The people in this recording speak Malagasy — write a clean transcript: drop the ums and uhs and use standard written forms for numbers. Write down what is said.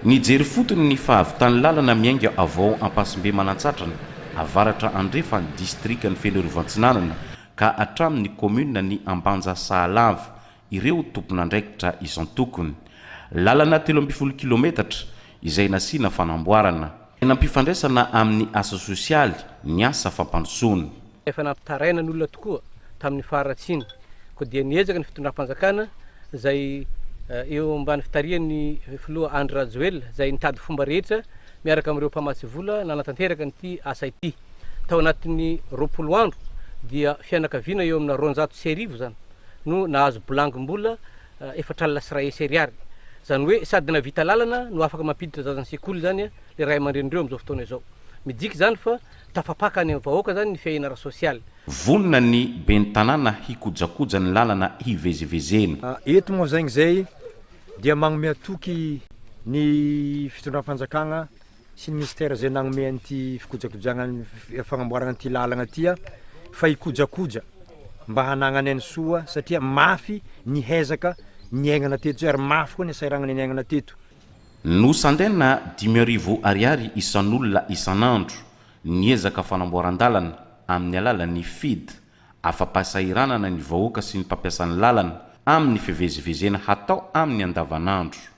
nijery fotony ny fahavitany lalana miainga avao ampasimbe manantsatrana avaratra andrefa ny distrika ny Fianarovantsinanana ka atramin'ny commune ny Ambanja Sahalava ireo tompon'andraikitra isan-tokony. Lalana 13 kilometatra izay nasiana fanamboarana. Nampifandraisana amin'ny asa sosialy ny asa fampandrosoana. Efa nampitaraina ny olona tokoa tamin'ny faharatsiny ko dia niezaka ny fitondram-panjakana zay eo ambany fitarian'ny filoha Andry Rajoelina zay nitady fomba rehetra miaraka amin'ireo mpamatsy vola nanatanteraka nyity asa ity. Tao anatin'ny 20 andro dia fianakaviana eo amina 200 zany no nahazo bolangom-bola 4,1 zany hoe sady navita lalana no afaka mampiditra zazany sekoly zany le ray aman-drenireo am'izao fotoana izao. Midiky zany fa tafapaka ny vahoaka zany ny fiainara sosialy. Vonona ny ben'ny tanàna hikojakoja ny lalana hivezivezena. Eto moa zay dia magnome atoky ny fitondram-panjakana sy ny ministère zay nagnome an'ity fikojakojana fagnamboarana an'ity lalana ty fa hikojakoja mba hanagnany ny soa satria mafy ny hezaka ny aignana teto ary mafy koa ny sairagnany ny aignana teto. Nosandena 10,000 ariary isan'olona isan'andro niezaka fanamboaran-dalana amin'ny alalan'ny FID afa-pahasahiranana ny vahoaka sy ny mpampiasan'ny lalana amin'ny fivezivezena hatao amin'ny andavanandro.